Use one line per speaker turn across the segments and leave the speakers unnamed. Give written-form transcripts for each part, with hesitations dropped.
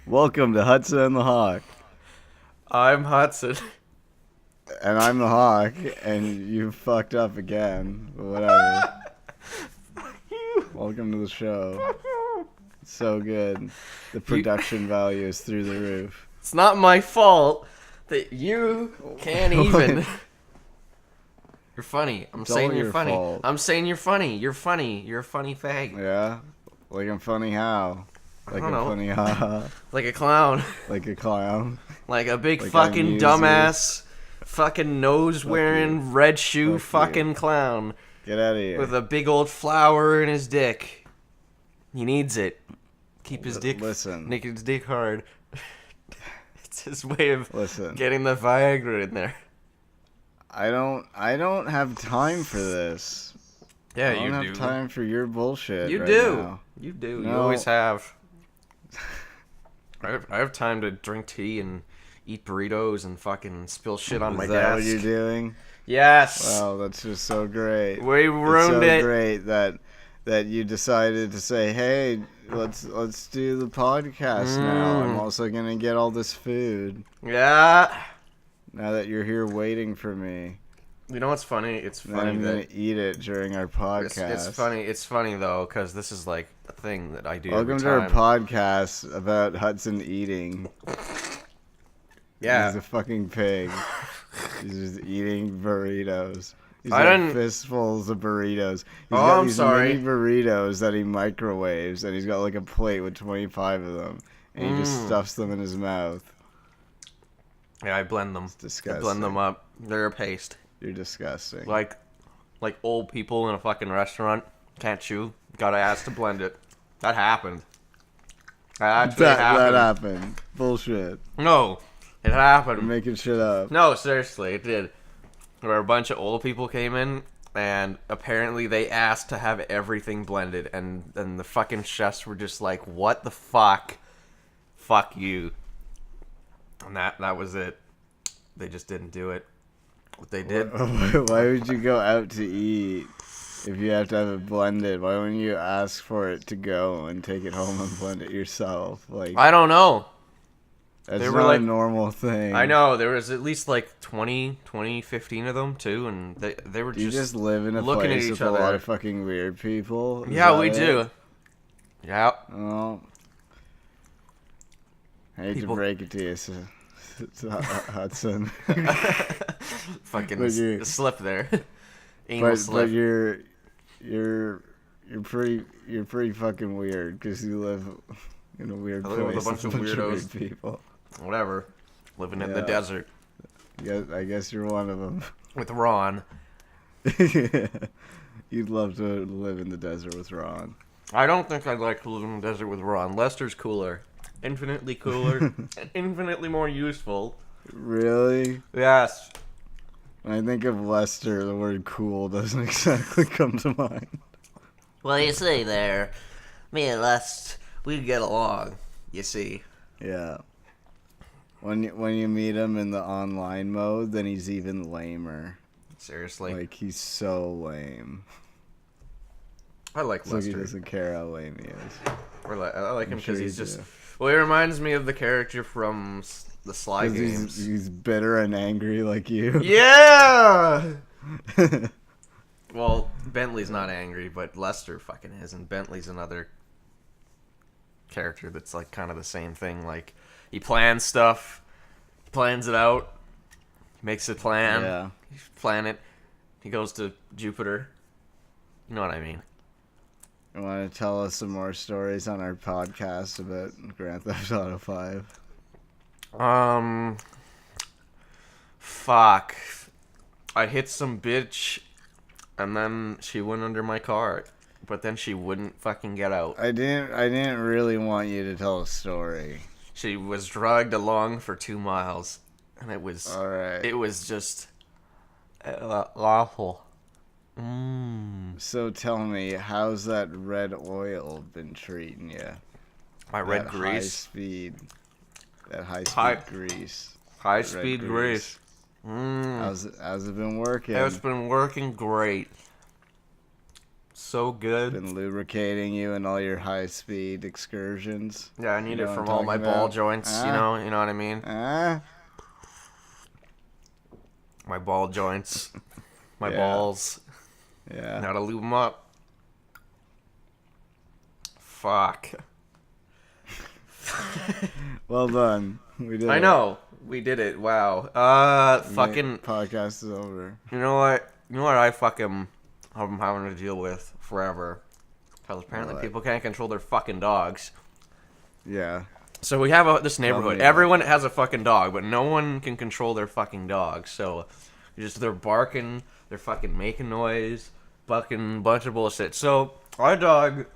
Welcome to Hudson and the Hawk.
I'm Hudson.
And I'm the Hawk, and you fucked up again. But whatever. Welcome to the show. It's so good. The production value is through the roof.
It's not my fault that you can't even. You're funny. I'm
It's
saying
all
you're
your
funny.
fault.
I'm saying you're funny. You're funny. You're a funny fag.
Yeah? Like I'm funny how? Like
don't
I'm
know.
funny ha.
Like a clown.
Like a clown.
Like a big
Like
fucking
I'm
dumbass, fucking nose wearing, red shoe
Fuck
fucking
you.
clown
Get out of here.
with a big old flower in his dick. He needs it. Keep his dick.
Listen.
Make his dick hard. It's his way of
Listen.
getting the Viagra in there.
I don't have time for this.
Yeah,
I don't have time for your bullshit.
You
right
do.
now.
You do. You
No.
always have. I have time to drink tea and eat burritos and fucking spill shit on my
Is that
desk.
what you're doing?
Yes.
Wow, that's just so great.
We ruined
it's so
it.
great that you decided to say, "Hey, let's do the podcast now. I'm also gonna get all this food
Yeah.
now that you're here waiting for me.
You know what's funny? It's
And then
funny
I'm gonna
that
eat it during our podcast.
it's funny. It's funny though because this is like a thing that I do.
Welcome
every
to our
time.
podcast about Hudson eating.
Yeah.
He's a fucking pig. He's just eating burritos. He's
I
got
didn't-
fistfuls of burritos. He's
Oh,
got
I'm
these
sorry.
mini burritos that he microwaves, and he's got like a plate with 25 of them, and he just stuffs them in his mouth.
Yeah, I blend them.
It's disgusting.
I blend them up. They're a paste.
You're disgusting.
Like old people in a fucking restaurant can't chew. Gotta ask to blend it. That happened. That actually
that
happened.
happened. Bullshit.
No, it happened.
You're making shit up.
No, seriously, it did. Where a bunch of old people came in, and apparently they asked to have everything blended, and the fucking chefs were just like, "What the fuck? Fuck you." And that was it. They just didn't do it. What they did.
Why would you go out to eat if you have to have it blended? Why wouldn't you ask for it to go and take it home and blend it yourself? Like
I don't know.
that's
they
not
were like-
a normal thing.
I know there was at least like 20, 15 of them too, and they were
Do you
just
just live in a
looking at
place
each
with a lot
other.
of fucking weird people? Is
Yeah,
that
we
it?
do. Yeah.
Well, I hate
People-
to break it to you, Hudson.
Fucking
But you-
slip there. Anal
but
slip.
you're pretty fucking weird because you live in a weird
I
place
live with a bunch of
weird
weirdos.
people.
Whatever. Living in the
Yeah.
desert
I guess you're one of them.
with Ron.
You'd love to live in the desert with Ron.
I don't think I'd like to live in the desert with Ron. Lester's cooler. Infinitely cooler. And infinitely more useful.
Really?
Yes.
When I think of Lester, the word cool doesn't exactly come to mind.
Well, you see there, me and Lest, we get along, you see.
Yeah. When you meet him in the online mode, then he's even lamer.
Seriously.
Like, he's so lame.
I like
It's like he
Lester.
doesn't care how lame he is.
I like him
I'm sure
because he's
you
just...
do.
Well, he reminds me of the character from the Sly
'Cause
games.
he's bitter and angry like you.
Yeah! Well, Bentley's not angry, but Lester fucking is, and Bentley's another character that's like kind of the same thing. Like, he plans stuff, plans it out, makes a plan,
Yeah.
plan it. He goes to Jupiter. You know what I mean?
You want to tell us some more stories on our podcast about Grand Theft Auto 5?
Fuck. I hit some bitch, and then she went under my car, but then she wouldn't fucking get out.
I didn't really want you to tell a story.
She was dragged along for 2 miles, and it was
Alright.
it was just awful.
So tell me, how's that red oil been treating you?
My red
That
grease,
That high speed
High-
grease.
high
red
speed grease.
How's it been working?
It's been working great. So good.
Been lubricating you in all your high-speed excursions.
Yeah, I need
You
it
know what
from
I'm
all my
talking
ball
about?
joints. You know what I mean. My ball joints, my
Yeah.
balls.
Yeah.
Gotta lube them up. Fuck.
Well done. We did
I
it.
know. We did it. Wow. Fucking.
Podcast is over.
You know what? You know what I fucking I'm having to deal with forever. Because apparently
What?
people can't control their fucking dogs.
Yeah.
So we have this neighborhood.
me
Everyone has a fucking dog, but no one can control their fucking dog. So they're barking, they're fucking making noise, fucking bunch of bullshit. So our dog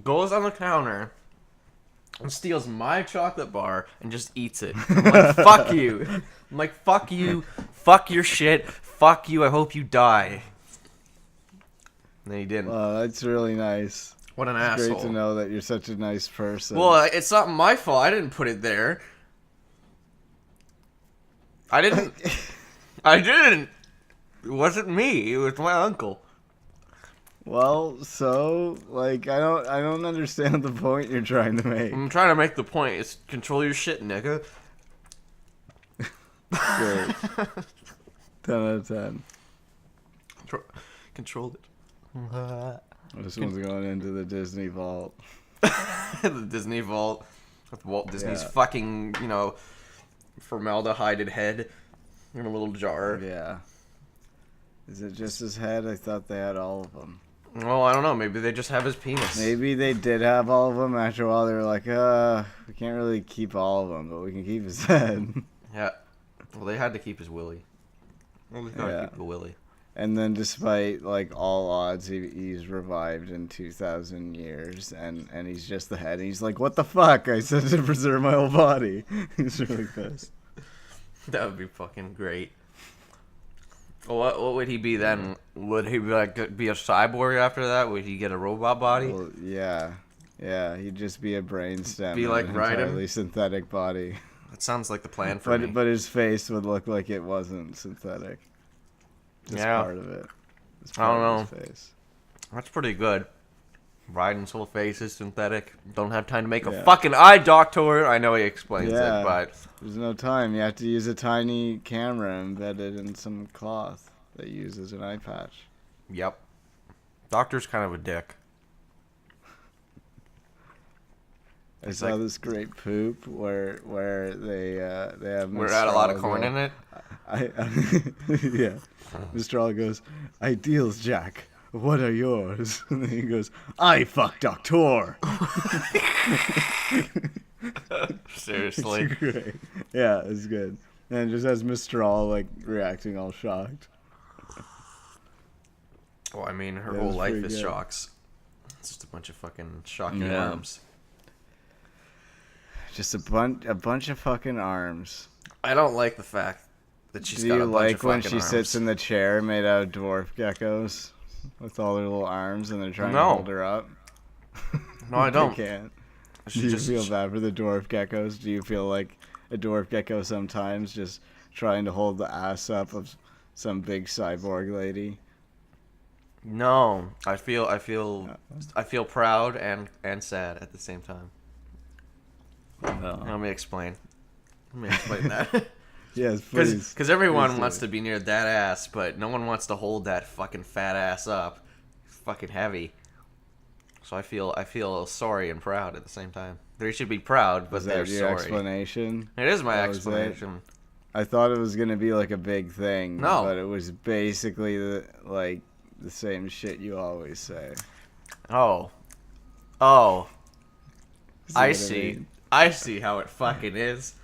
goes on the counter and steals my chocolate bar and just eats it. I'm like, fuck you. I'm like, fuck you. Fuck your shit. Fuck you. I hope you die. And then he didn't.
Wow, that's really nice.
What an
It's
asshole.
great to know that you're such a nice person.
Well, it's not my fault. I didn't put it there. I didn't. I didn't. It wasn't me. It was my uncle.
Well, so like I don't understand the point you're trying to make.
I'm trying to make the point. It's control your shit, nigga.
Great. 10 out of 10.
Controlled it.
This one's going into the Disney vault.
The Disney vault with Walt Disney's
Yeah.
fucking, formaldehyded head in a little jar.
Yeah. Is it just his head? I thought they had all of them.
Well, I don't know. Maybe they just have his penis.
Maybe they did have all of them. After a while, they were like, we can't really keep all of them, but we can keep his head.
Yeah. Well, they had to keep his willy. Well, they gotta
Yeah.
keep the willy.
And then, despite like all odds, he's revived in 2,000 years, and he's just the head. And he's like, "What the fuck? I said to preserve my whole body." He's really pissed.
That would be fucking great. Well, what would he be then? Would he be a cyborg after that? Would he get a robot body?
Well, yeah, he'd just be a brainstem.
Be
and
like
an
Raiden?
entirely synthetic body.
That sounds like the plan for me.
But his face would look like it wasn't synthetic. Just
Yeah.
part of it. Just
I don't
part of his face.
That's pretty good. Raiden's whole face is synthetic. Don't have time to make a
Yeah.
fucking eye doctor. I know he explains
Yeah.
it, but
There's no time. You have to use a tiny camera embedded in some cloth that uses an eye patch.
yep. Doctor's kind of a dick.
I
It's
saw
like-
this great poop where they have.
We're at a lot of corn in it.
Yeah. Mr. All goes, ideals, Jack. What are yours? And then he goes, I fuck Doctor.
Seriously.
It's great. Yeah, it's good. And it just has Mr. All like reacting all shocked.
Well, I mean, her
Yeah,
whole
it's
life
pretty
is
good.
shocks. It's just a bunch of fucking shocking
Yeah.
arms.
Just a bunch of fucking arms.
I don't like the fact that she's
Do
got
you
a bunch
like
of
when
fucking
she
arms.
sits in the chair made out of dwarf geckos with all their little arms and they're trying to
No.
hold her up?
No, I don't.
They can't.
She
Do you
just-
feel bad for the dwarf geckos? Do you feel like a dwarf gecko sometimes just trying to hold the ass up of some big cyborg lady?
No, I feel proud and sad at the same time.
No.
Let me explain. that.
Yes, please.
Because everyone
Please do.
wants to be near that ass, but no one wants to hold that fucking fat ass up. It's fucking heavy. So I feel sorry and proud at the same time. They should be proud, but
Was
they're
that your
sorry.
explanation?
It is my
That was it?
explanation.
I thought it was gonna be like a big thing.
No.
But it was basically the same shit you always say.
Oh.
See
I
what
see.
mean?
I see how it fucking is.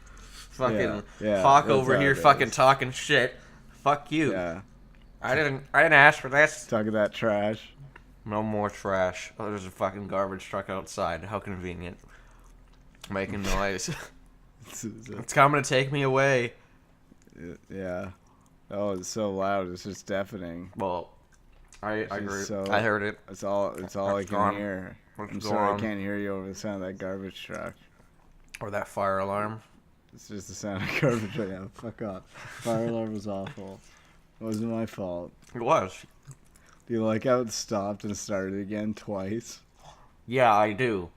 Fucking
yeah,
Hawk
that's
over
how
here
it
fucking
is.
talking shit. Fuck you.
Yeah.
I didn't ask for this.
Talking that trash.
No more trash. Oh, there's a fucking garbage truck outside. How convenient. Making noise. It's coming to take me away.
Yeah. Oh, it's so loud. It's just deafening.
Well, I
just
agree.
so-
I heard it.
It's all I
It's
can
gone.
hear.
It's
I'm sorry,
gone.
I can't hear you over the sound of that garbage truck.
Or that fire alarm.
It's just the sound of garbage right now. Fuck off. Fire alarm was awful. It wasn't my fault.
It was.
Do you like how it stopped and started again twice?
Yeah, I do.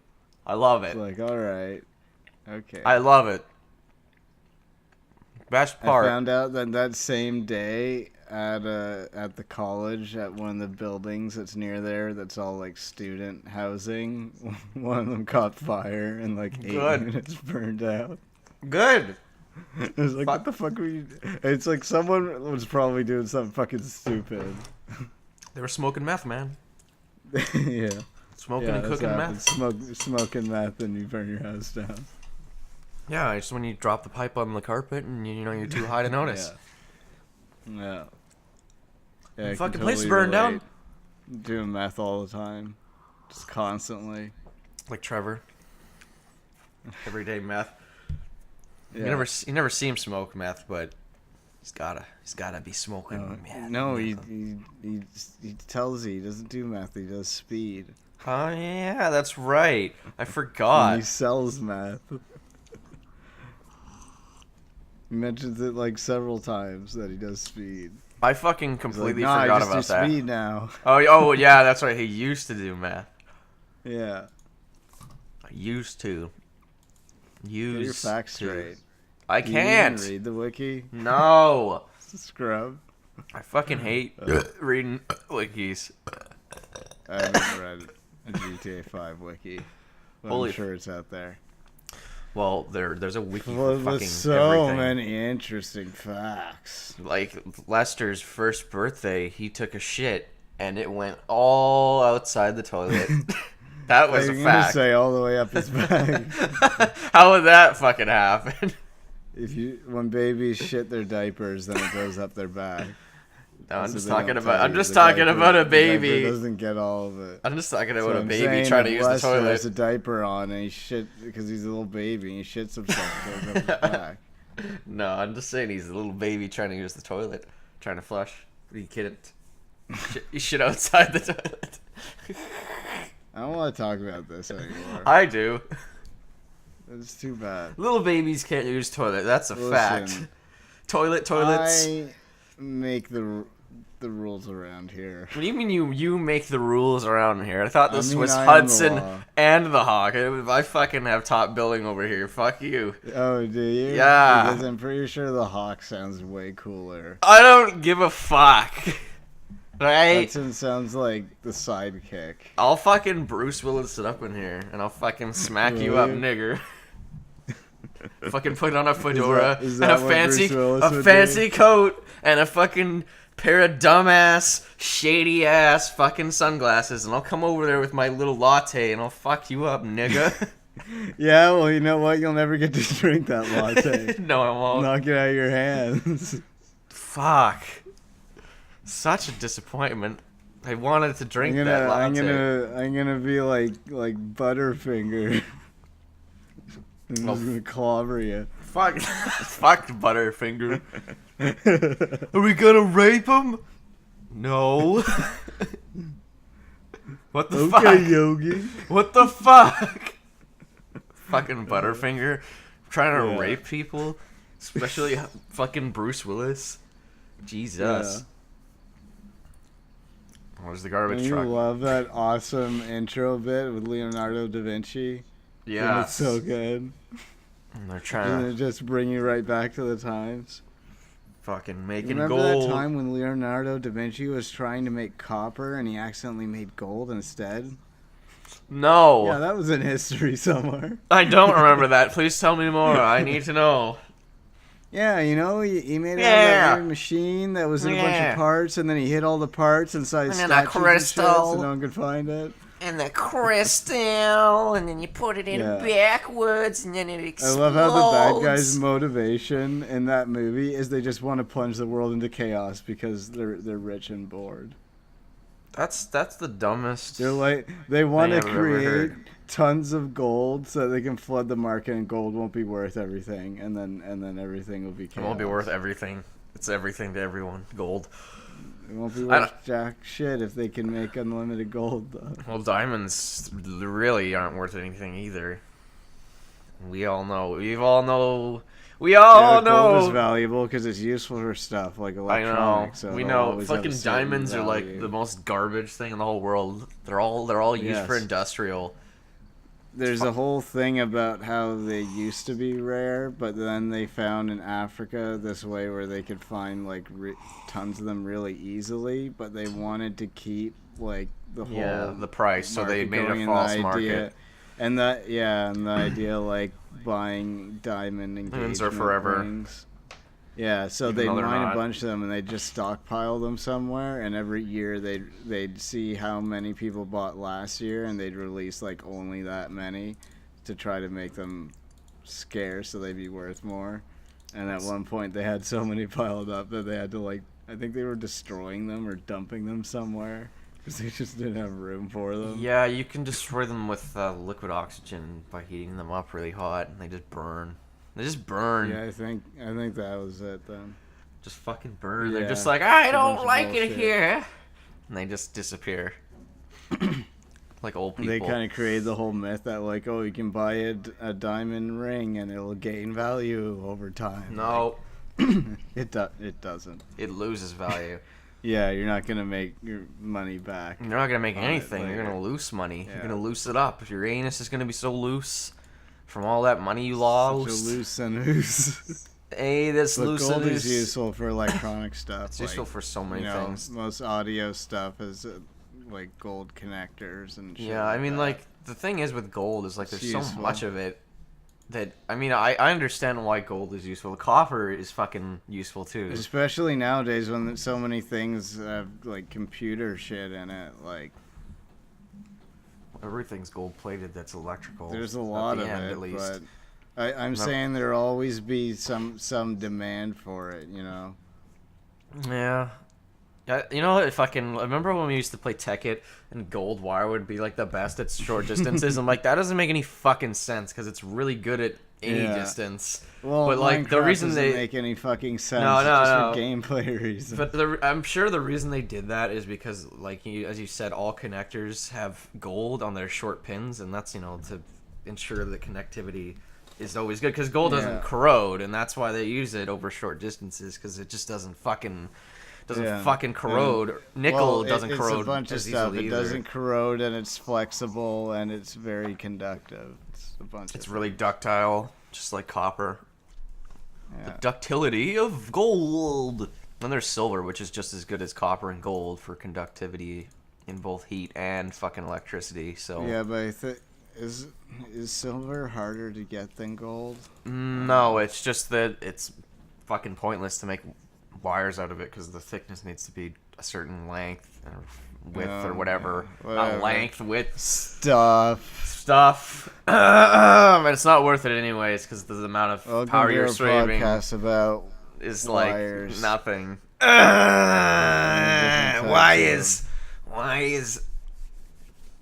I love
It's
it.
like, all right, okay.
I love it. Best
I
part.
found out that same day at the college at one of the buildings that's near there that's all like student housing. One of them caught fire and like 8
Good.
units burned out.
Good.
It was like, what the fuck were you? It's like someone was probably doing something fucking stupid.
They were smoking meth, man.
Yeah.
Smoking
Yeah,
and
that's
cooking
what
meth.
happens. Smoking meth and you burn your house down.
Yeah, it's when you drop the pipe on the carpet and you know you're too high to notice.
Yeah. Yeah, I
Fucking
can
place
totally
burned down.
relate. Doing meth all the time, just constantly.
Like Trevor. Everyday meth.
Yeah.
You never see him smoke meth, but he's gotta be smoking meth.
No, he tells you he doesn't do meth. He does speed.
Oh yeah, that's right. I
And
forgot.
he sells meth. He mentions it like several times that he does speed.
I fucking
He's like,
completely
nah,
forgot
I just
about
do
that.
speed now.
Oh yeah, that's right. He used to do meth.
Yeah.
Used to.
Get your facts straight.
I
Do you even
can't.
read the wiki.
No.
It's a scrub.
I fucking hate reading wikis.
I haven't read a GTA 5 wiki. But
Holy
I'm sure it's out there.
Well, there's a wiki
Well,
for
there's
fucking
so
everything.
many interesting facts.
Like Lester's first birthday, he took a shit and it went all outside the toilet. That was a
I'm gonna
fact.
say all the way up his back.
How would that fucking happen?
When babies shit their diapers, then it goes up their back.
No, I'm
So
just
they don't
talking
tell
about. I'm
you.
just
The
talking
diaper-
about a
the
baby.
diaper doesn't get all of it.
I'm just talking
So
about a
I'm
baby
saying
trying to
if
use the
Lester
toilet.
has a diaper on and he shit because he's a little baby and he shits himself and goes up his back.
No, I'm just saying he's a little baby trying to use the toilet, trying to flush. You kidding? You shit outside the toilet.
I don't want to talk about this anymore.
I do.
It's too bad.
Little babies can't use toilet. That's a
Listen,
fact. Toilets.
I make the rules around here.
What do you mean you make the rules around here? I thought this was
I am the
Hudson
law.
and the Hawk. I fucking have top billing over here. Fuck you.
Oh, do you?
Yeah.
Because I'm pretty sure the Hawk sounds way cooler.
I don't give a fuck. Right?
Hudson sounds like the sidekick.
I'll fucking Bruce Willis it up in here, and I'll fucking smack you up,
Really?
nigger. Fucking put on a fedora
is
and
that
a
what Bruce Willis would
fancy coat and a fucking pair of dumbass, shady ass fucking sunglasses, and I'll come over there with my little latte and I'll fuck you up, nigga.
Yeah, well, you know what? You'll never get to drink that latte.
No, I won't.
Knock it out of your hands.
Fuck. Such a disappointment. I wanted to drink that latte.
I'm gonna be like Butterfinger. I'm just gonna clobber you.
Fuck, fuck Butterfinger. Are we gonna rape him? No. What the fuck?
Okay, Yogi.
What the fuck? Fucking Butterfinger trying to
Yeah.
rape people, especially fucking Bruce Willis. Jesus. Where's the garbage
Don't you
truck?
love that awesome intro bit with Leonardo da Vinci?
Yeah.
It's so good.
And they're
Doesn't
trying to
it just bring you right back to the times?
fucking making
Remember
gold.
that time when Leonardo da Vinci was trying to make copper and he accidentally made gold instead?
No.
Yeah, that was in history somewhere.
I don't remember that. Please tell me more. I need to know.
Yeah, you know, he made it out of
Yeah.
that weird machine that was in a bunch
Yeah.
of parts, and then he hid all the parts inside
And then
statues
a
and shit,
crystal.
so no one could find it.
And the crystal, and then you put it in
Yeah.
backwards, and then it
I
explodes.
love how the bad guy's motivation in that movie is they just want to plunge the world into chaos because they're rich and bored.
That's the dumbest.
They're like they want to
I've ever
create
heard.
tons of gold so that they can flood the market and gold won't be worth everything, and then everything will be chaos.
It won't be worth everything. It's everything to everyone. Gold.
It won't be
I
worth jack shit if they can make unlimited gold though.
Well, diamonds really aren't worth anything either. We all know. We all
Gold is
know.
valuable because it's useful for stuff like
I know.
electronics. So
We
they'll
know.
always have a
Fucking
certain
diamonds are like
value.
the most garbage thing in the whole world. They're all used for
Yes.
industrial.
There's a whole thing about how they used to be rare, but then they found in Africa this way where they could find like tons of them really easily, but they wanted to keep like the whole
The price. So they
market
made it
going,
a
and
false
the idea,
market.
and the idea like buying diamond
Diamonds
engagement
are forever.
rings. Yeah, so
Even
they'd
though they're
mine
not.
a bunch of them and they'd just stockpile them somewhere, and every year they'd see how many people bought last year, and they'd release like only that many to try to make them scarce so they'd be worth more. And at one point they had so many piled up that they had to like, I think they were destroying them or dumping them somewhere because they just didn't have room for them.
Yeah, you can destroy them with liquid oxygen by heating them up really hot, and they just burn. They just burn.
Yeah, I think that was it then.
Just fucking burn. They're
Yeah,
just like, I
it's a bunch
don't
of
like it
bullshit.
here. And they just disappear. Like old people.
They kind of created the whole myth that like, oh, you can buy a diamond ring and it'll gain value over time.
No,
It doesn't.
it loses value.
Yeah, you're not gonna make your money back.
You're not gonna make
On it
anything. You're
later.
gonna lose money.
Yeah.
You're gonna loose it up. Your anus is gonna be so loose from all that money you
Such a
lost.
loose and loose.
Hey, that's
But
loose
gold
and
is
loose.
useful for electronic stuff.
It's useful for so many things.
Most audio stuff is like gold connectors and shit.
Yeah, I mean,
that.
like, the thing is with gold is, like, there's
It's
so
useful.
much of it that, I mean, I understand why gold is useful. Copper is fucking useful, too.
Especially nowadays when so many things have like computer shit in it. Like
Everything's gold-plated that's electrical.
there's a
at
lot
the
of
end,
it,
at least.
but I'm saying there'll always be some demand for it. You know.
Yeah. You know, if I remember when we used to play Tekkit and gold wire would be like the best at short distances. I'm like, that doesn't make any fucking sense because it's really good at any
Yeah.
distance.
Well,
But, like, the
Minecraft
reason
doesn't
they-
make any fucking sense.
No,
It's
no,
just
no.
for gameplay reasons.
But I'm sure the reason they did that is because, like, as you said, all connectors have gold on their short pins, and that's, to ensure that connectivity is always good. Because gold
Yeah.
doesn't corrode, and that's why they use it over short distances, because it just doesn't fucking corrode. Nickel
Well,
doesn't corrode
It's a bunch of
as
stuff.
easily
It
either.
doesn't corrode, and it's flexible, and it's very conductive. It's a bunch.
It's
of
really ductile, just like copper.
yeah.
The ductility of gold. Then there's silver, which is just as good as copper and gold for conductivity in both heat and fucking electricity. So
Yeah, but is silver harder to get than gold?
no, it's just that it's fucking pointless to make wires out of it because the thickness needs to be a certain length or width or whatever.
yeah,
Not
whatever.
length, width,
Stuff.
but it's not worth it anyways because the amount of
Welcome
power
to
you're
our
saving
podcast about
is
wires.
like nothing.
different
Why
types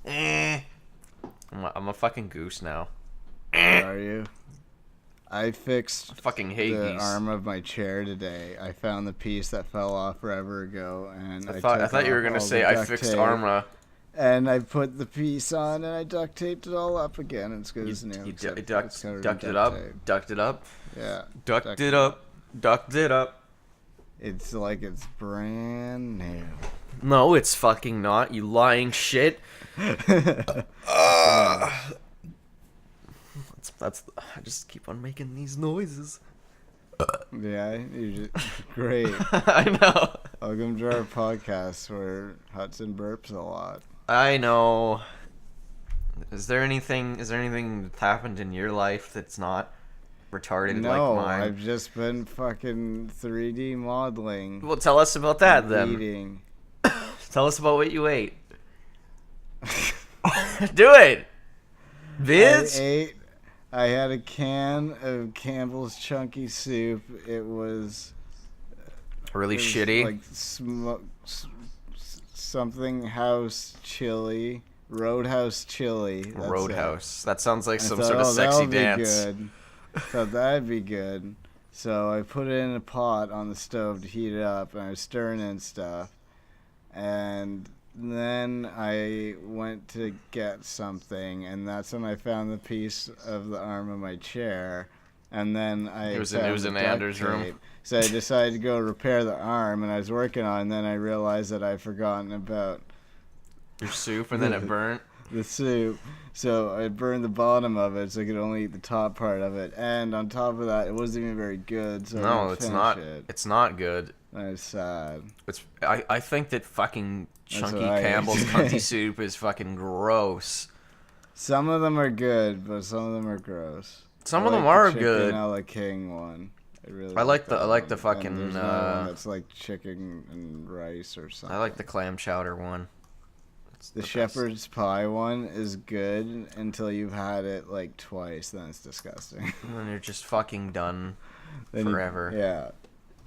is I'm a fucking goose now.
Are you? I fixed
I fucking hate
the
geese.
arm of my chair today. I found the piece that fell off forever ago, and
I
took
thought you were
off
gonna
all
say
the
I
duct
fixed
tape,
Arma.
and I put the piece on, and I duct taped it all up again. It's good as new.
You
except it's
ducked
covered in
it
duct
up,
tape.
ducked it up,
Yeah,
ducked it up, ducked it up.
It's like it's brand new.
No, it's fucking not. You lying shit. That's. I just keep on making these noises.
Yeah, you just great.
I know.
Welcome to our podcast where Hudson burps a lot.
I know. Is there anything that's happened in your life that's not retarded
No,
like mine?
I've just been fucking 3D modeling.
Well, tell us about that then.
Eating.
Tell us about what you ate. Do it, bitch.
I had a can of Campbell's Chunky Soup. It was
Really
it was
shitty.
like something house chili, Roadhouse chili. That's it.
Roadhouse. That sounds like
I
some
thought,
sort of
oh,
sexy
that'll
dance.
Be good. Thought that'd be good. So I put it in a pot on the stove to heat it up, and I was stirring in stuff. And then I went to get something, and that's when I found the piece of the arm of my chair. And then I
It was
found
in
the duct
Anders' room.
tape. So I decided to go repair the arm, and I was working on it, and then I realized that I'd forgotten about
Your soup, and then it burnt.
the soup. So I burned the bottom of it, so I could only eat the top part of it. And on top of that, it wasn't even very good, so I
No,
didn't
it's
finish
not.
it.
It's not good.
I was sad.
I think that fucking
That's
Chunky
what I
Campbell's
ate.
cunty soup is fucking gross.
Some of them are good, but some of them are gross.
Some
I
of them
like the
are
chicken
good.
a la King one. I really
I like the
that one.
fucking,
And there's another one that's like chicken and rice or something.
I like the clam chowder one. It's
The
best.
shepherd's pie one is good until you've had it like twice, then it's disgusting.
And then you're just fucking done
Then
forever.
Yeah.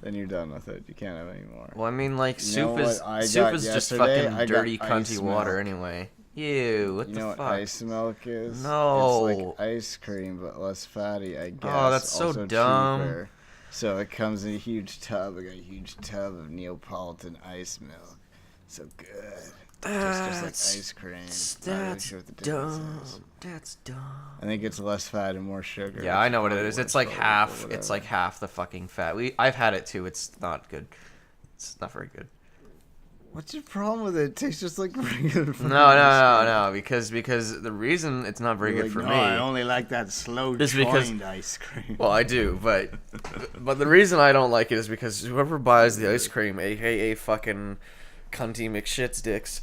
Then you're done with it. You can't have any more.
Well, I mean, like,
You know
soup is
what I
just
got
fucking
yesterday? I got
dirty
ice
cunty water
milk.
anyway. Ew, what
You
the
know
fuck?
what ice milk is?
No.
It's like ice cream, but less fatty, I guess.
Oh, that's so
also
dumb.
Cheaper. So it comes in a huge tub. I got a huge tub of Neapolitan ice milk. So good. Just like ice cream. Not really
That's
sure what the difference
dumb.
is.
That's dumb.
I think it's less fat and more sugar.
Yeah, I know what it is.
Probably
It's like
less
half.
salt or
It's
whatever.
like half the fucking fat. I've had it too. It's not good. It's not very good.
What's your problem with it? It tastes just like regular
No,
fucking
no,
ice
no,
cream.
no. Because the reason it's not very
You're
good
like,
for
"No,
me.
I only like that slow
Just because-
churned ice cream.
Well, I do, but the reason I don't like it is because whoever buys the ice cream, aka fucking cunty McShits dicks,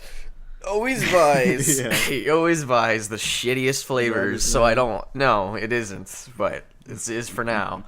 always buys
Yeah.
he always buys the shittiest flavors. So I don't. No, it isn't. But it is for now.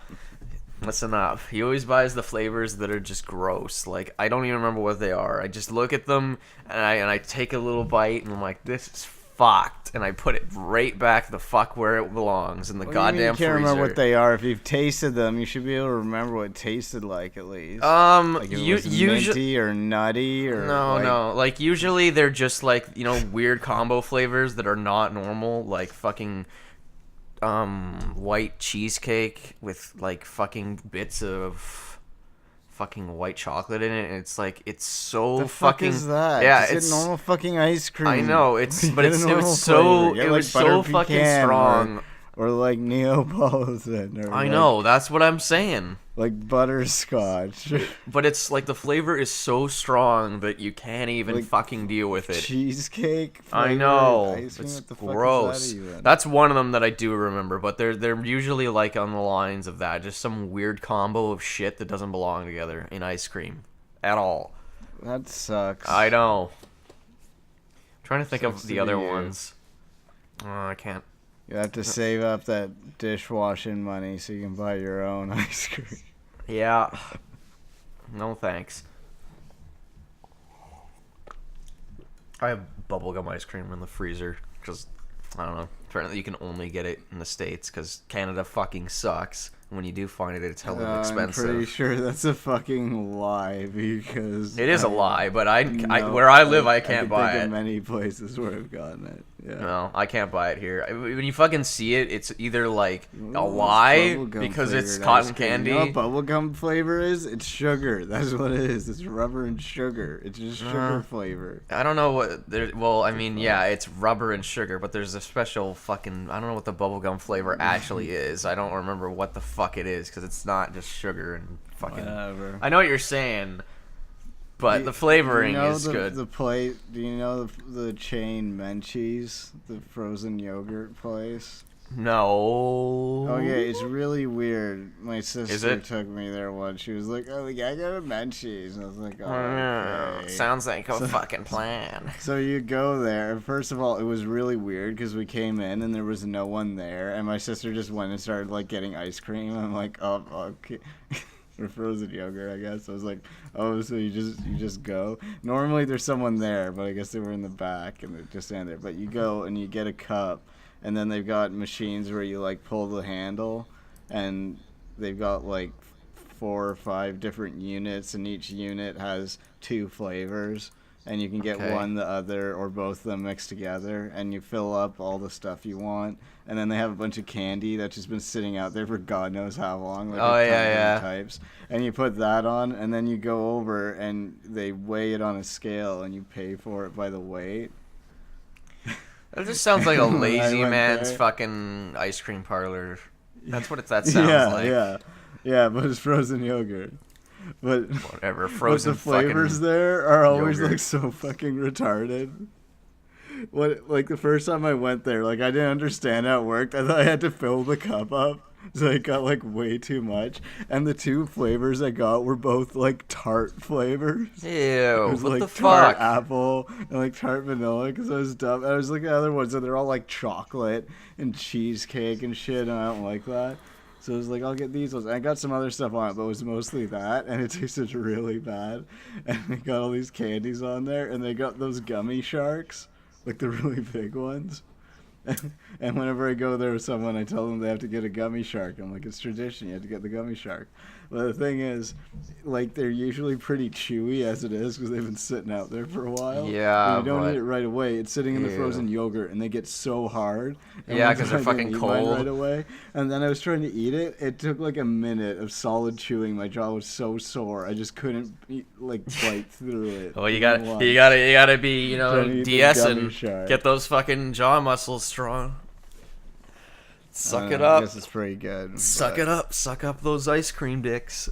Listen up. He always buys the flavors that are just gross. Like, I don't even remember what they are. I just look at them and I take a little bite and I'm like, this is fucked, and I put it right back the fuck where it belongs in the
What do you mean
goddamn
you can't
freezer.
remember what they are. If you've tasted them, you should be able to remember what it tasted like at least. Like if it was
usually
minty or nutty or
no. Like usually they're just like, you know, weird combo flavors that are not normal, like fucking white cheesecake with like fucking bits of fucking white chocolate in it, and it's like it's so
The fuck
fucking
is that?
yeah,
Just
it's
get normal fucking ice cream.
I know it's but
Get a
it's it
normal
was so
flavor. Get,
it
like,
was
butter
so fucking
pecan
strong.
or like Neapolitan. Or
I
like,
know, that's what I'm saying.
like butterscotch.
But it's like the flavor is so strong that you can't even
Like,
fucking deal with it.
Cheesecake.
I
flavored
know.
ice cream?
It's
What the fuck is
gross.
that even?
That's one of them that I do remember, but they're usually like on the lines of that, just some weird combo of shit that doesn't belong together in ice cream at all.
That sucks.
I know. I'm trying to think
Sucks
of
to
the
be
other
you.
ones. I can't.
You have to save up that dishwashing money so you can buy your own ice cream.
Yeah. No thanks. I have bubblegum ice cream in the freezer because, I don't know, apparently you can only get it in the States because Canada fucking sucks. When you do find it, it's hella expensive.
I'm pretty sure that's a fucking lie because
It is a lie, but
No,
where I live, I can't
can
buy
think
it.
of many places where I've gotten it. Yeah.
No, I can't buy it here. When you fucking see it, it's either like a
Ooh,
lie
bubblegum
because it's
flavored
cotton
ice cream.
candy.
You know what bubblegum flavor is? It's sugar. That's what it is. It's rubber and sugar. It's just sugar flavor.
I don't know what. Well, I mean, yeah, it's rubber and sugar, but there's a special fucking. I don't know what the bubblegum flavor actually is. I don't remember what the fuck it is because it's not just sugar and fucking.
Whatever.
I know what you're saying, but the flavoring is good.
The plate. Do you know the chain Menchie's, the frozen yogurt place?
No.
Okay, it's really weird. My sister
it?
took me there once. She was like, "Oh, we gotta go to Menchie's," and I was like, "Oh, okay."
Sounds like a fucking plan.
So you go there. First of all, it was really weird because we came in and there was no one there, and my sister just went and started like getting ice cream. I'm like, "Oh, okay." Or frozen yogurt, I guess. I was like, "Oh, so you just go?" Normally there's someone there, but I guess they were in the back and they're just standing there. But you go and you get a cup, and then they've got machines where you like pull the handle, and they've got like 4 or 5 different units, and each unit has 2 flavors. and you can get
Okay.
one, the other, or both of them mixed together, and you fill up all the stuff you want. And then they have a bunch of candy that's just been sitting out there for God knows how long, like
Oh,
a ton
yeah,
of
yeah.
different types. And you put that on, and then you go over and they weigh it on a scale, and you pay for it by the weight.
That just sounds like a
When I
lazy
went
man's
there-
fucking ice cream parlor. That's what that sounds like.
Yeah, but it's frozen yogurt. But
Whatever, frozen
but the flavors
fucking
there are always
yogurt.
like so fucking retarded. What, like the first time I went there, like I didn't understand how it worked. I thought I had to fill the cup up, so I got like way too much. And the two flavors I got were both like tart flavors.
Ew,
It was
what
like
the
tart
fuck?
apple and like tart vanilla because I was dumb. I was looking at other ones and they're all like chocolate and cheesecake and shit, and I don't like that. So I was like, I'll get these ones. I got some other stuff on it, but it was mostly that, and it tasted really bad. And they got all these candies on there, and they got those gummy sharks, like the really big ones. And whenever I go there with someone, I tell them they have to get a gummy shark. I'm like, it's tradition, you have to get the gummy shark. But the thing is, like, they're usually pretty chewy as it is because they've been sitting out there for a while.
Yeah,
and you don't
but-
eat it right away. It's sitting in the
Ew.
frozen yogurt, and they get so hard. And
Yeah,
one
'cause
time
they're
I didn't
fucking
eat mine
cold.
right away, and then I was trying to eat it. It took like a minute of solid chewing. My jaw was so sore, I just couldn't bite through it.
Well, you
even
gotta,
once.
you gotta, you gotta be, you know,
Trying to eat the
DS
gummy
and
shark.
get those fucking jaw muscles strong. Suck it
I
up.
guess it's pretty good.
Suck
but-
it up. Suck up those ice cream dicks.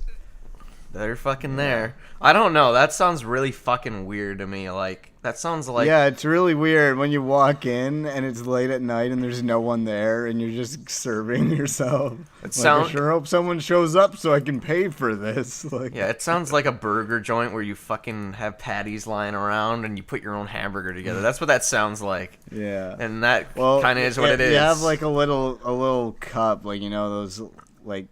They're fucking there. I don't know. That sounds really fucking weird to me. Like, that sounds like...
Yeah, it's really weird when you walk in and it's late at night and there's no one there and you're just serving yourself. I sure hope someone shows up so I can pay for this. Like,
Yeah, it sounds like a burger joint where you fucking have patties lying around and you put your own hamburger together. That's what that sounds like.
yeah.
And that
Well,
kind of is what it is.
You have like a little cup, like you know those like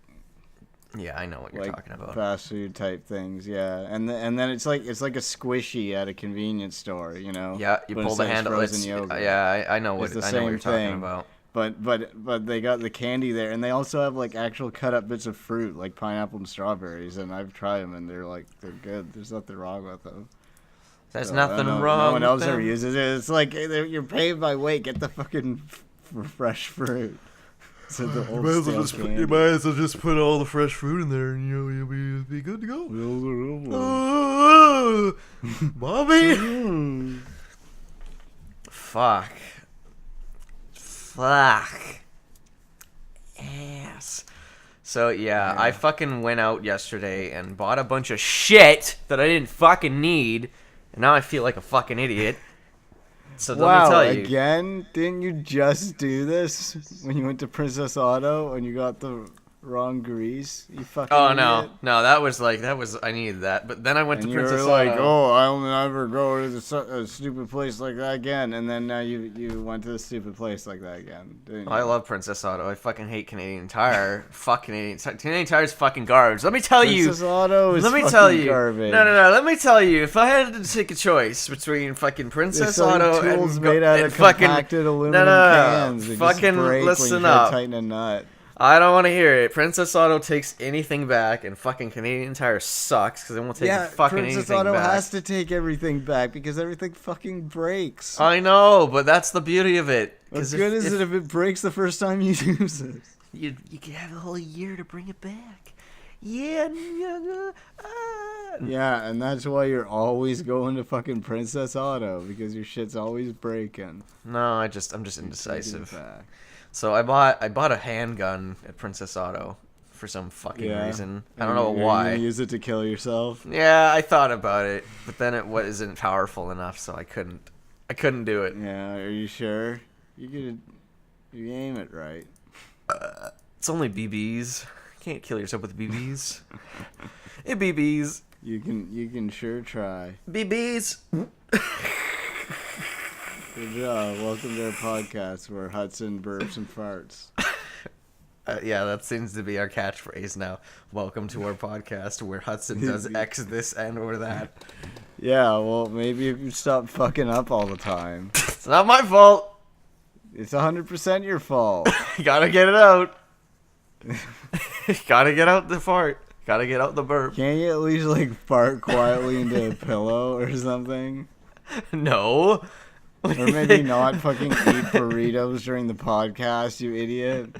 Yeah, I know what you're talking about.
fast food type things. Yeah, and then it's like a squishy at a convenience store, you know.
Yeah, you
but
pull the
instead it's
handle.
frozen
It's,
yogurt.
yeah, I know what
It's the
I know what
same
you're talking
thing.
about.
But they got the candy there, and they also have like actual cut up bits of fruit, like pineapple and strawberries, and I've tried them, and they're good. There's nothing wrong with them.
There's
So,
nothing
I know
wrong.
No one else
with
ever
them.
uses it. It's like you're paid by weight. Get the fucking fresh fruit. So the old stale candy.
as well just put all the fresh fruit in there, and you'll be good to go. Mommy. Fuck. Ass. So yeah, I fucking went out yesterday and bought a bunch of shit that I didn't fucking need, and now I feel like a fucking idiot. So let me tell you.
Again? Didn't you just do this when you went to Princess Auto and you got the wrong grease? You fucking
Oh
idiot.
no, that was I needed that, but then I went
And
to
you were
Princess
like,
Auto.
oh, I'll never go to a stupid place like that again. And then now you went to the stupid place like that again. Didn't you?
I love Princess Auto. I fucking hate Canadian Tire. Fuck Canadian Tire. Canadian Tire's fucking garbage. Let me tell
Princess Auto is
Let me
fucking
tell you.
garbage.
No. Let me tell you. If I had to take a choice between fucking
They
Princess
sell you
Auto
tools
and
made out
and
of
fucking
compacted aluminum
no.
cans. They
Fucking
just break
listen
when you try
up.
to tighten a nut.
I don't want to hear it. Princess Auto takes anything back, and fucking Canadian Tire sucks because they won't take fucking
Princess
anything
Auto
back.
has to take everything back because everything fucking breaks.
I know, but that's the beauty of it.
What
'Cause
good is it if it breaks the first time you use it?
You could have a whole year to bring it back. Yeah.
Yeah, and that's why you're always going to fucking Princess Auto because your shit's always breaking.
No, I'm just
Taking it
indecisive.
back.
So I bought a handgun at Princess Auto for some fucking reason. I don't know
Are you
why.
gonna use it to kill yourself?
Yeah, I thought about it, but then it wasn't powerful enough, so I couldn't do it.
Yeah, are you sure? You aim it right.
It's only BBs. You can't kill yourself with BBs. Hey, BBs.
You can sure try.
BBs.
Good job. Welcome to our podcast where Hudson burps and farts.
Yeah, that seems to be our catchphrase now. Welcome to our podcast where Hudson does X this and or that.
Yeah, well, maybe if you stop fucking up all the time.
It's not my fault.
It's 100% your fault.
You gotta get it out. Gotta get out the fart. Gotta get out the burp.
Can't you at least, like, fart quietly into a pillow or something?
No. What do
Or
you
maybe
think?
not fucking eat burritos during the podcast, you idiot.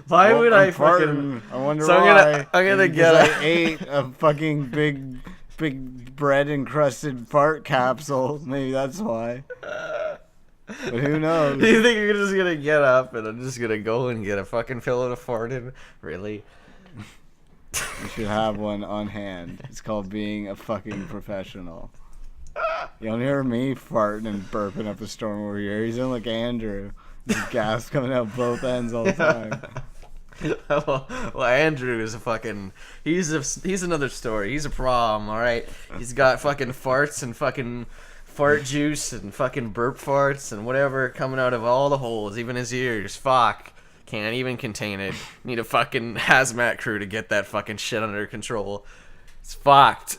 Why
Well,
would
I'm
I fucking?
farting. I wonder
So
why.
I'm gonna
Maybe
get
because
a.
I ate a fucking big bread encrusted fart capsule. Maybe that's why. But who knows?
You think you're just gonna get up and I'm just gonna go and get a fucking pillow to fart in? Really?
You should have one on hand. It's called being a fucking professional. You don't hear me farting and burping up a storm over here. He's in like Andrew. There's gas coming out both ends all the time.
well, Andrew is a fucking. He's another story. He's a problem. All right. He's got fucking farts and fucking fart juice and fucking burp farts and whatever coming out of all the holes, even his ears. Fuck. Can't even contain it. Need a fucking hazmat crew to get that fucking shit under control. It's fucked.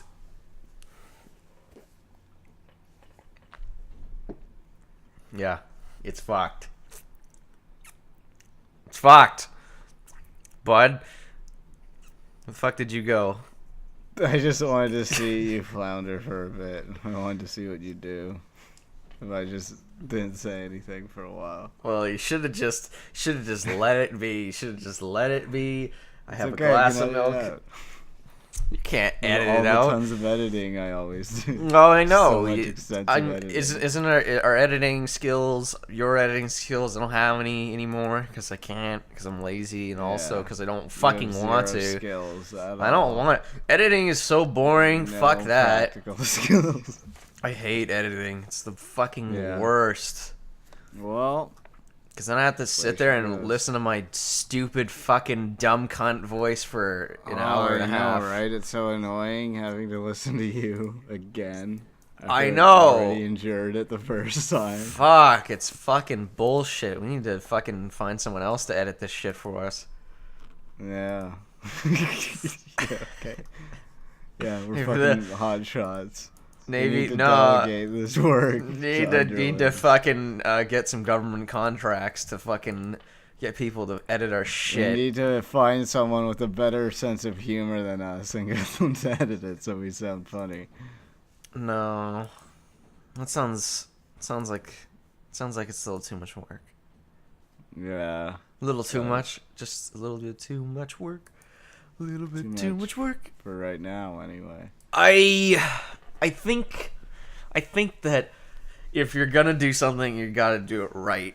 Yeah, it's fucked. It's fucked. Bud, where the fuck did you go?
I just wanted to see you flounder for a bit. I wanted to see what you do. If I just didn't say anything for a while.
Well, you should have just let it be. You should have just let it be. I have
Okay,
a glass
you
of
can edit
milk.
it out.
You can't edit
all
it
the
out.
tons of editing I always do.
Oh, I know.
So much extensive editing.
Isn't our editing skills, your editing skills? I don't have any anymore because I can't, because I'm lazy, and also
Yeah.
because I don't
You
fucking
have
want
zero
to.
skills at
I
all.
don't want. Editing is so boring.
No
Fuck that.
practical skills.
I hate editing. It's the fucking
Yeah.
worst.
Well,
Because then I have to sit there and listen to my stupid fucking dumb cunt voice for an hour and a half.
Right? It's so annoying having to listen to you again.
I
after
know.
already endured it the first time.
Fuck, it's fucking bullshit. We need to fucking find someone else to edit this shit for us.
Yeah. Yeah, okay. Yeah, we're
If
fucking hot shots.
Maybe
we need to
no.
delegate this work.
Need to fucking get some government contracts to fucking get people to edit our
We
shit.
need to find someone with a better sense of humor than us and get them to edit it so we sound funny.
No, that sounds like it's a little too much work.
Yeah.
A little too much, just a little bit too much work. A little bit too much work.
For right now, anyway.
I think that if you're gonna do something, you gotta do it right.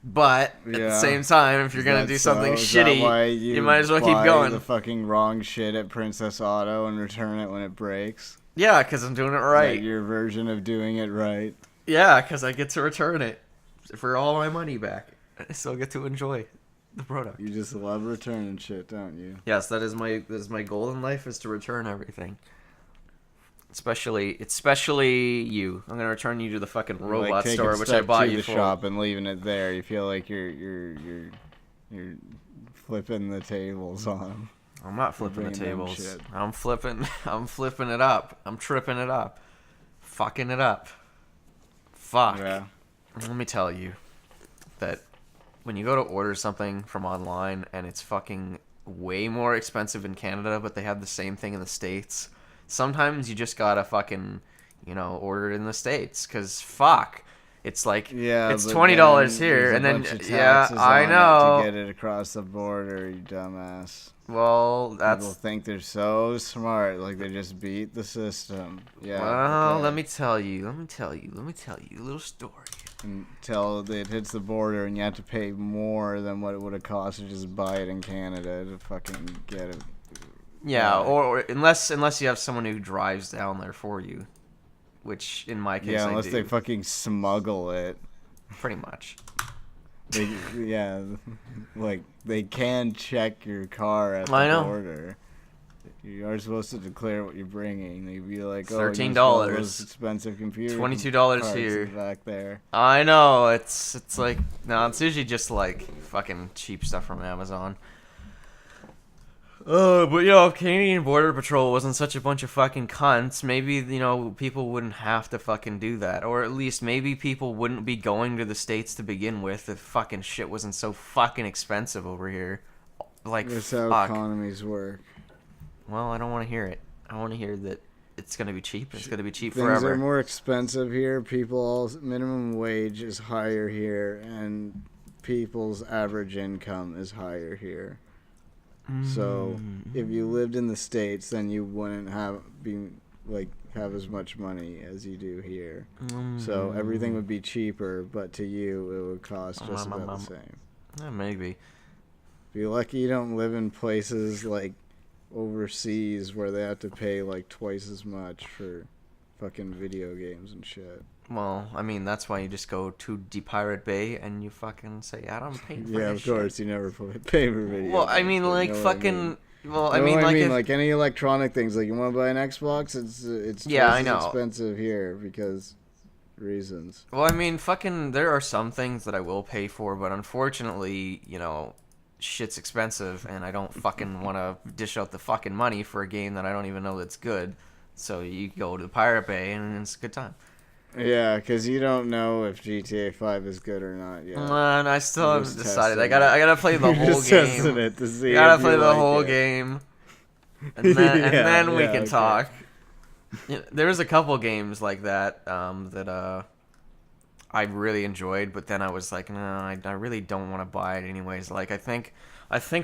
But at the
Yeah.
same time, if you're
Is
gonna
that
do
so?
something
Is that why
shitty, you might as well keep
buy
going.
the fucking wrong shit at Princess Auto and return it when it breaks?
Yeah, because I'm doing it right.
Like your version of doing it right.
Yeah, because I get to return it for all my money back. I still get to enjoy the product.
You just love returning shit, don't you?
Yes, that is my goal in life, is to return everything. Especially you. I'm gonna return you to the fucking robot
like taking
store, which I
stuff
bought
to
you
the
for.
shop and leaving it there. You feel like you're flipping the tables on 'em.
I'm not flipping the
bringing them
tables.
shit.
I'm flipping it up. I'm tripping it up. Fucking it up. Fuck.
Yeah.
Let me tell you that when you go to order something from online and it's fucking way more expensive in Canada, but they have the same thing in the States, sometimes you just gotta fucking, order it in the States, because fuck. It's like,
Yeah,
it's
but
$20
then
here,
there's a
and then,
bunch of
yeah,
taxes
I
on it
know.
to get it across the border, you dumbass.
Well,
People
that's,
think they're so smart, like they just beat the system. Yeah.
well,
okay.
let me tell you a little story.
Until it hits the border and you have to pay more than what it would have cost to just buy it in Canada to fucking get it.
Yeah,
Yeah.
or unless you have someone who drives down there for you, which in my case
Yeah,
I
unless
do,
they fucking smuggle it.
pretty much.
They, yeah, like they can check your car at the
I know.
border. You are supposed to declare what you're bringing. They'd be like, "Oh,
$13.
those expensive computer
$22
parts
here.
back there."
I know, it's like, no, it's usually just like fucking cheap stuff from Amazon. But if Canadian Border Patrol wasn't such a bunch of fucking cunts, maybe, people wouldn't have to fucking do that. Or at least maybe people wouldn't be going to the States to begin with if fucking shit wasn't so fucking expensive over here. Like,
That's how
fuck.
economies work.
Well, I don't want to hear it. I want to hear that it's gonna be cheap. It's gonna be cheap
Things
forever.
are more expensive here. Minimum wage is higher here, and people's average income is higher here. So if you lived in the States, then you wouldn't have as much money as you do here. So everything would be cheaper, but to you it would cost just about the same.
Yeah, maybe.
Be lucky you don't live in places like overseas where they have to pay like twice as much for fucking video games and shit.
Well, I mean, that's why you just go to the Pirate Bay and you fucking say, I don't pay for
Yeah,
this
of course,
shit.
you never pay for video
Well, I
games,
mean,
but
like,
you know
fucking... Well, I
You know
mean,
what
like, if...
like any electronic things, like you want to buy an Xbox, it's
Yeah,
twice
I
as
know.
expensive here because reasons.
Well, I mean, fucking, there are some things that I will pay for, but unfortunately, you know, shit's expensive, and I don't fucking want to dish out the fucking money for a game that I don't even know that's good. So you go to the Pirate Bay, and it's a good time.
Yeah, because you don't know if GTA 5 is good or not yet.
And I still
You're
haven't
just
decided.
testing
I gotta play the
You're
whole
just
game.
testing it to see
I gotta
if
play
you
the
like
whole
it.
game, and then we can
okay.
talk. You know, there was a couple games like that that I really enjoyed, but then I was like, no, I really don't want to buy it anyways. Like I think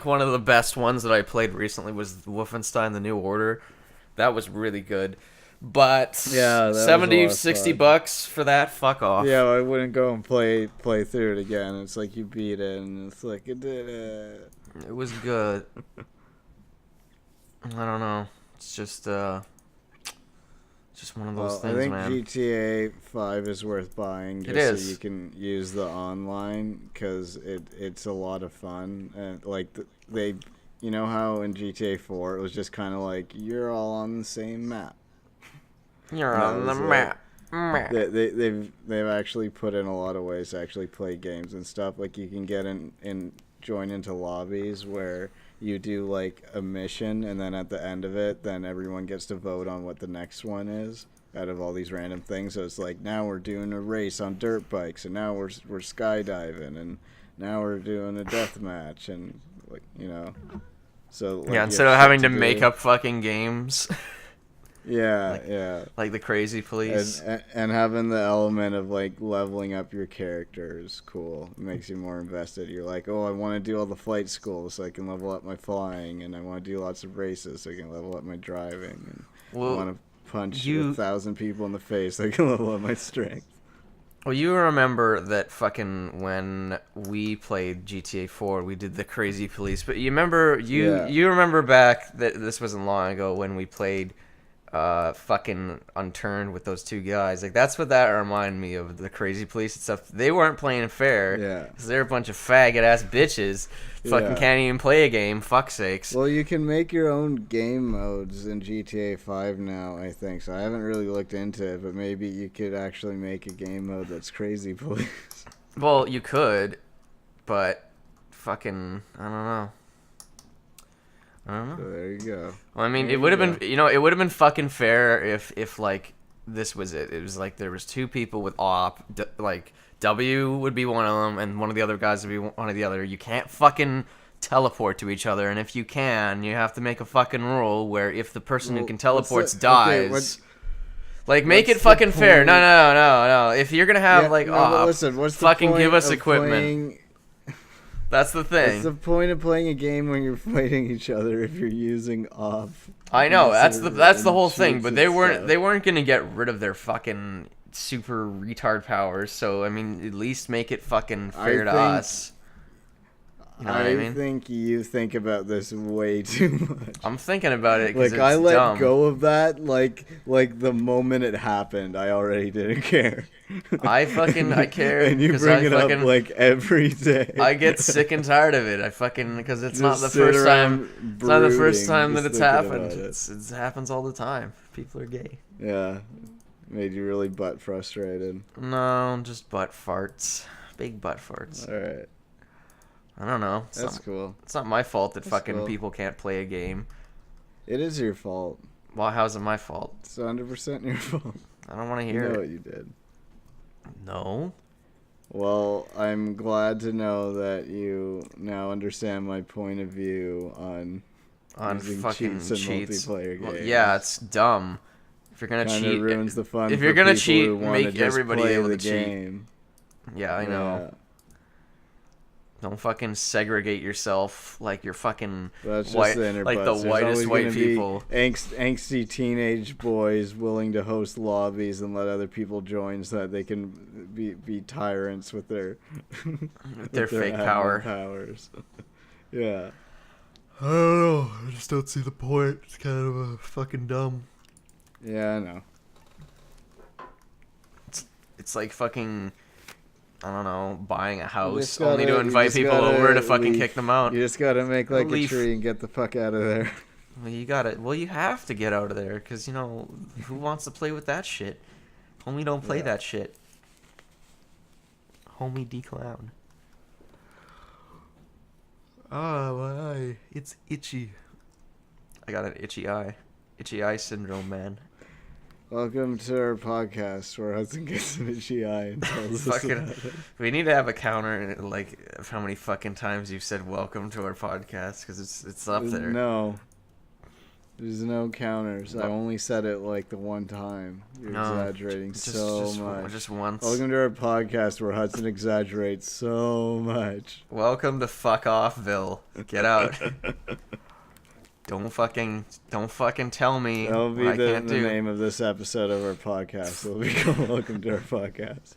one of the best ones that I played recently was Wolfenstein: The New Order. That was really good. But
Yeah, that was a
70,
lot of
60
fun.
bucks for that? Fuck off.
Yeah, I wouldn't go and play through it again. It's like you beat it, and it's like it did it.
It was good. I don't know. It's just one of those things,
I think
man.
GTA 5 is worth buying just
is.
so you can use the online because it's a lot of fun. And like you know how in GTA 4 it was just kind of like you're all on the same map.
You're
No,
on the
it's
map.
They've actually put in a lot of ways to actually play games and stuff. Like you can get join into lobbies where you do like a mission, and then at the end of it, then everyone gets to vote on what the next one is out of all these random things. So it's like now we're doing a race on dirt bikes, and now we're skydiving, and now we're doing a death match, and like you know. So like,
Yeah, instead of having to make up fucking games.
Yeah,
Like the crazy police.
and having the element of like leveling up your character is cool. It makes you more invested. You're like, oh, I want to do all the flight schools so I can level up my flying, and I want to do lots of races so I can level up my driving, and I want to punch 1,000 people in the face so I can level up my strength.
Well, you remember that fucking when we played GTA 4, we did the crazy police. But you remember you remember back that this wasn't long ago when we played fucking Unturned with those two guys. Like that's what that reminded me of, the crazy police and stuff. They weren't playing fair.
Yeah.
Because they're a bunch of faggot ass bitches. Fucking can't even play a game. Fuck sakes.
Well, you can make your own game modes in GTA 5 now, I think. So I haven't really looked into it, but maybe you could actually make a game mode that's crazy police.
Well, you could, but fucking I don't know.
So there you go.
Well, I mean, it would have been, it would have been fucking fair if like this was it. It was like there was two people with like W would be one of them, and one of the other guys would be one of the other. You can't fucking teleport to each other, and if you can, you have to make a fucking rule where if the person who can teleports dies. Like, make it fucking fair. No. If you're gonna have
listen, what's the
fucking
point
give us
of
equipment. That's the thing.
What's the point of playing a game when you're fighting each other if you're using off?
I know, that's the whole thing, but they
stuff.
weren't gonna get rid of their fucking super retard powers, so I mean at least make it fucking fair to us. You know what I mean?
I think you think about this way too much.
I'm thinking about it because
like I let
dumb.
go of that like the moment it happened. I already didn't care.
I care.
And you bring it up like every day.
I get sick and tired of it. I fucking because it's not the first time. It's not the first time that it's happened. It happens all the time. People are gay.
Yeah, made you really butt frustrated.
No, just butt farts. Big butt farts.
All right.
I don't know.
That's cool.
It's not my fault that people can't play a game.
It is your fault.
Well, how's it my fault?
It's 100% your fault.
I don't want to hear
You know
it.
what you did.
No.
Well, I'm glad to know that you now understand my point of view on
fucking
cheats and
cheats.
multiplayer games.
Well, yeah, it's dumb. If you're gonna
Kinda
cheat,
ruins the fun.
if
for
you're gonna
people
cheat,
who wanna
make
just
everybody
play
able
the
to cheat.
game.
Yeah, I know.
Yeah.
Don't fucking segregate yourself like you're fucking
That's
white,
just the inner
like the
butts. There's
whitest
always
white
gonna
people.
be angsty teenage boys willing to host lobbies and let other people join so that they can be tyrants with their
With their fake
admin
power.
powers. Yeah.
I don't know. I just don't see the point. It's kind of fucking dumb.
Yeah, I know.
It's like fucking, I don't know, buying a
You
house
just gotta-
only to
you
invite
just
people
gotta
over to fucking
leave.
kick them out.
You just gotta make like
Leave.
a tree and get the fuck out of there.
Well, you got it. Well, you have to get out of there because you know who wants to play with that shit. Homie, don't play
Yeah.
that shit. Homie, declown. Ah, my eye. It's itchy. I got an itchy eye. Itchy eye syndrome, man.
Welcome to our podcast where Hudson gets an itchy eye and tells us
Fucking,
about it.
we need to have a counter, like, of how many fucking times you've said welcome to our podcast because it's up there.
No. There's no counters. I
No.
only said it like the one time. You're
No,
exaggerating so much.
Just once.
Welcome to our podcast where Hudson exaggerates so much.
Welcome to Fuck Offville. Get out. Don't fucking tell me
That'll be
what I
the
can't do.
name of this episode of our podcast. It'll be called Welcome to our podcast.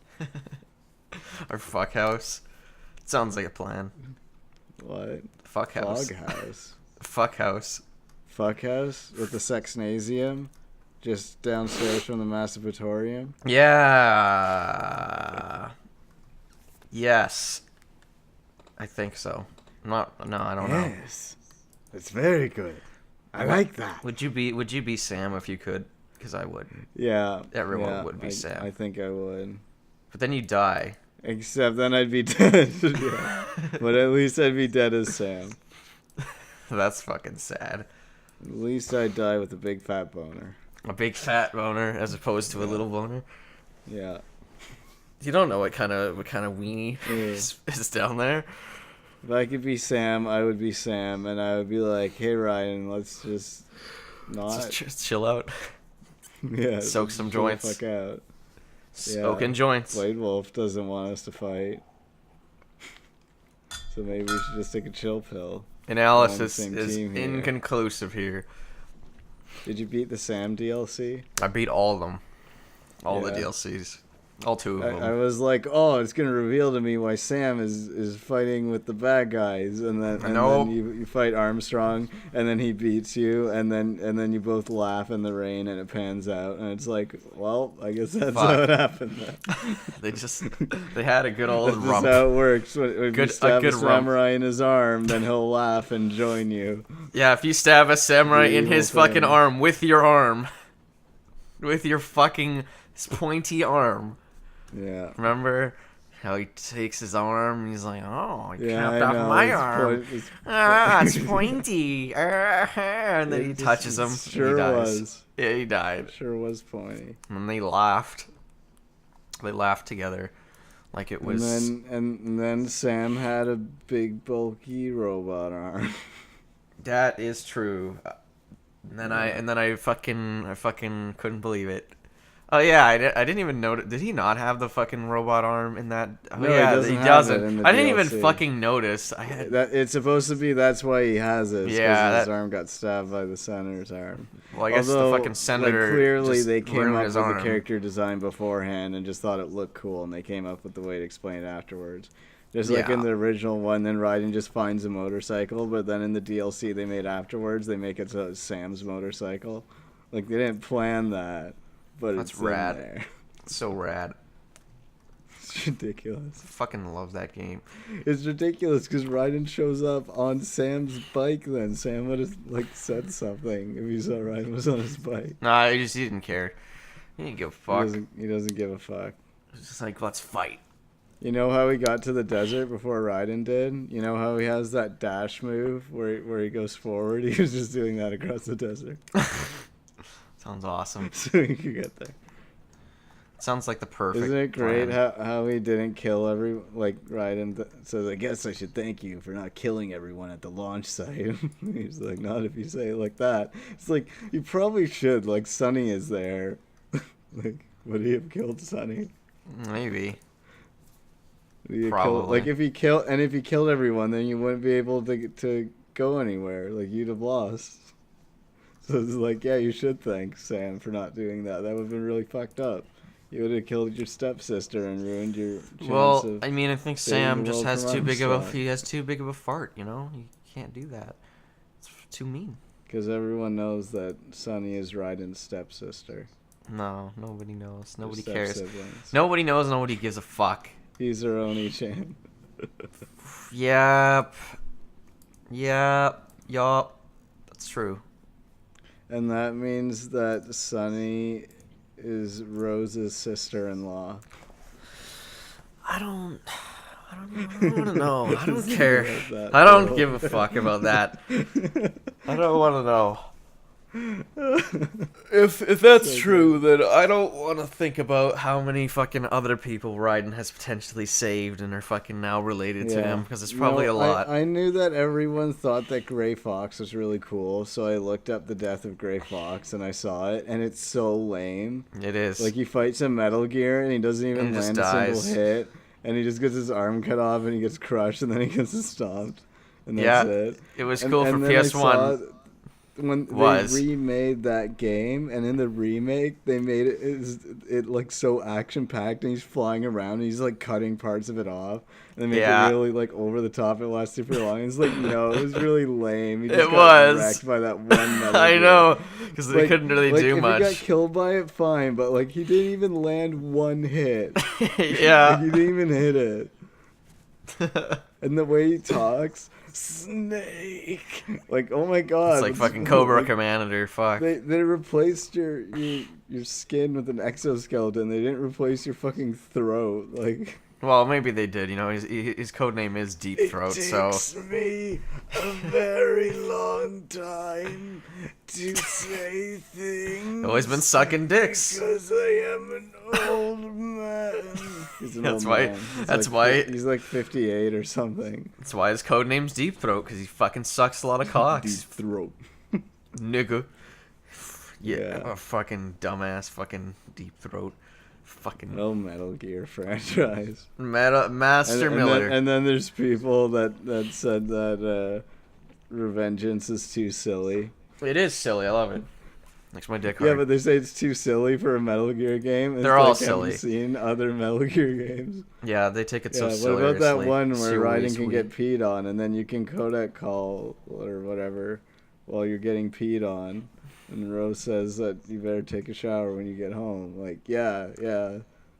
Our fuck house. Sounds like a plan.
What?
Fuck house.
Fog house.
Fuck house.
Fuck house with the sexnasium just downstairs from the masturbatorium.
Yeah. Yes. I think so. No, I don't know.
Yes. It's very good. I like that.
Would you be Sam if you could? Because I would.
Yeah.
Everyone
yeah,
would be Sam.
I think I would.
But then you die.
Except then I'd be dead. Yeah. But at least I'd be dead as Sam.
That's fucking sad.
At least I'd die with a big fat boner.
A big fat boner as opposed to a little boner.
Yeah.
You don't know what kind of weenie
Yeah.
is down there.
If I could be Sam, I would be Sam, and I would be like, "Hey Ryan, let's just not."
Just chill out.
Yeah.
Soak some
chill the
joints.
Fuck out.
Soaking joints.
Blade Wolf doesn't want us to fight, so maybe we should just take a chill pill.
Analysis
We're on the
is
same team here.
inconclusive here.
Did you beat the Sam DLC?
I beat all of them. All the
Yeah.
DLCs. All two of them.
I was like, oh, it's gonna reveal to me why Sam is fighting with the bad guys, and then
Nope.
you fight Armstrong, and then he beats you, and then you both laugh in the rain, and it pans out, and it's like, well, I guess that's
Fuck.
how it happened. Then.
they had a good old
That's
rump.
just how it works. When you
Good- a
stab
good
a
rump.
samurai in his arm, then he'll laugh and join you.
Yeah, if you stab a samurai in
Evil
his fucking
thing.
arm with your arm. With your fucking pointy arm.
Yeah.
Remember how he takes his arm and he's like, oh, I
Yeah,
chopped
I
off
know,
my
it's
arm.
it's-
Ah, it's pointy. And then he
It
touches him.
Sure
and he dies.
was.
Yeah, he died.
Sure was pointy.
And they laughed. They laughed together. Like it was.
And then Sam had a big bulky robot arm.
That is true. And then I fucking couldn't believe it. Oh yeah, I didn't even notice. Did he not have the fucking robot arm in that? Oh,
No, he
yeah,
doesn't
he
have
doesn't.
it in the
I didn't even
DLC.
fucking notice. I had.
That it's supposed to be. That's why he has it.
Yeah,
his
that-
arm got stabbed by the senator's arm.
Well, I guess
Although,
the fucking senator.
Like, clearly,
just
they came
ruined
up
his
with
arm.
the character design beforehand and just thought it looked cool, and they came up with the way to explain it afterwards. Just like in
Yeah.
the original one, then Raiden just finds a motorcycle, but then in the DLC they made afterwards, they make it so it's Sam's motorcycle. Like they didn't plan that, but
That's
it's
rad.
in there.
So rad.
It's ridiculous.
Fucking love that game.
It's ridiculous because Raiden shows up on Sam's bike. Then Sam would have like said something if he saw Raiden was on his bike.
Nah, he didn't care. He didn't give a fuck.
He doesn't give a fuck.
It's just like, let's fight.
You know how he got to the desert before Raiden did? You know how he has that dash move where he goes forward? He was just doing that across the desert
Sounds awesome.
so he could get there.
Sounds like the perfect.
Isn't it great
plan.
how he didn't kill Raiden says, I guess I should thank you for not killing everyone at the launch site. He's like, not if you say it like that. It's like, you probably should, like, Sonny is there. Like, would he have killed Sonny?
Maybe.
Probably. Like, if he killed everyone, then you wouldn't be able to go anywhere. Like, you'd have lost. So it's like, yeah, you should thank Sam for not doing that. That would have been really fucked up. You would have killed your stepsister and ruined your chance of
I mean, I think
saving
Sam
the
just
world
has
from
too big of
onslaught.
he has too big of a fart. You know, you can't do that. It's too mean.
Because everyone knows that Sunny is Raiden's stepsister.
No, nobody knows. Nobody
They're
cares.
step-siblings.
Nobody knows. Nobody gives a fuck.
He's her only chan.
Yep. That's true.
And that means that Sunny is Rose's sister-in-law.
I don't want to know. I don't care.
That,
I don't give a fuck about that. I don't want to know. If that's
So
true, then I don't want to think about how many fucking other people Raiden has potentially saved and are fucking now related to him, because it's probably a lot.
I knew that everyone thought that Gray Fox was really cool, so I looked up the death of Gray Fox and I saw it, and it's so lame.
It is.
Like, he fights a Metal Gear and he doesn't even
And he
land
just
a
dies.
single hit, and he just gets his arm cut off and he gets crushed and then he gets stomped. And that's it.
It was cool for
then I saw
PS1.
when
Was.
they remade that game, and in the remake they made it like so action packed, and he's flying around and he's like cutting parts of it off, and they make
Yeah.
it really like over the top. It lasts super long. It's like, no, it was really lame. He just
It
got
was.
wrecked by that one Metal
I
Gear.
know, because they
Like-
couldn't really
like,
do
if
much.
he got killed by it, fine, but like he didn't even land one hit. Like,
Yeah.
he didn't even hit it. And the way he talks, Snake, like, oh my god,
It's like
it's
fucking Cobra
like,
Commander. Fuck.
They replaced your skin with an exoskeleton. They didn't replace your fucking throat. Like,
Well, maybe they did. You know, his code name is Deep Throat. So
me a very long time to say things.
always been sucking dicks.
Because I am an old man. He's an
That's
old
why-
man. He's
that's
like,
why-
he's like 58 or something.
That's why his code name's Deep Throat, because he fucking sucks a lot of
Deep
cocks,
throat.
nigga. Yeah,
Yeah.
a fucking dumbass, fucking Deep Throat, fucking
Oh, Metal Gear franchise.
Master Miller.
And then there's people that said that Revengeance is too silly.
It is silly. I love it. Makes my dick
Yeah,
hard.
but they say it's too silly for a Metal Gear game. It's
They're all
like,
silly.
Haven't seen other Metal Gear games.
Yeah, they take it so
Yeah, what
seriously.
about that one where Raiden can
Seriously.
get peed on, and then you can codec call or whatever while you're getting peed on, and Rose says that you better take a shower when you get home. Like, yeah,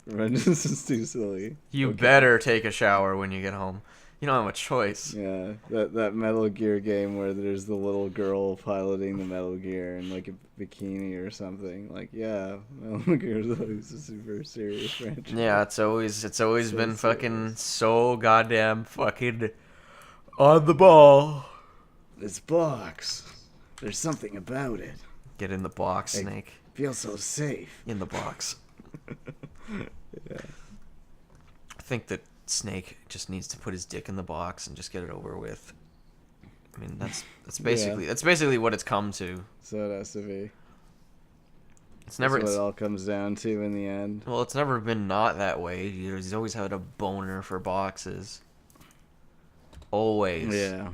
Revengeance is too silly.
You
Okay.
better take a shower when you get home. You don't have a choice.
Yeah, that Metal Gear game where there's the little girl piloting the Metal Gear in like a bikini or something. Like, yeah, Metal Gear is always a super serious franchise.
Yeah, it's always
So
been fucking
serious.
so goddamn fucking on the ball.
This box, there's something about it.
Get in the box,
Hey.
Snake.
Feels so safe.
In the box.
Yeah.
I think that Snake just needs to put his dick in the box and just get it over with. I mean, that's basically what it's come to.
So it has to be.
It's never
That's what it all comes down to in the end.
well, it's never been not that way. He's always had a boner for boxes. Always.
Yeah.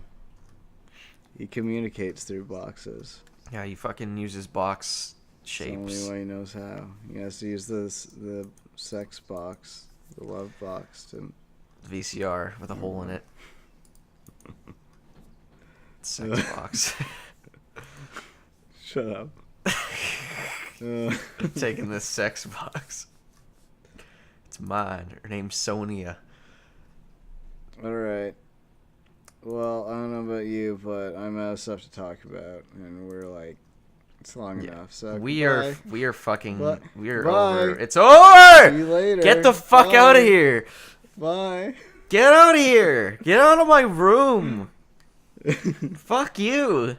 He communicates through boxes.
Yeah, he fucking uses box
It's the
shapes.
only way he knows how. He has to use the sex box, the love box to.
VCR with a hole in it. Sex box.
Shut up.
Taking this sex box. It's mine. Her name's Sonia.
All right. Well, I don't know about you, but I'm out of stuff to talk about, and we're like, it's long
Yeah.
enough. So
We
goodbye.
are fucking
Bye.
we're
Bye.
over. It's over.
See you later.
Get the fuck
Bye.
out of here.
Bye.
Get out of here. Get out of my room. Fuck you.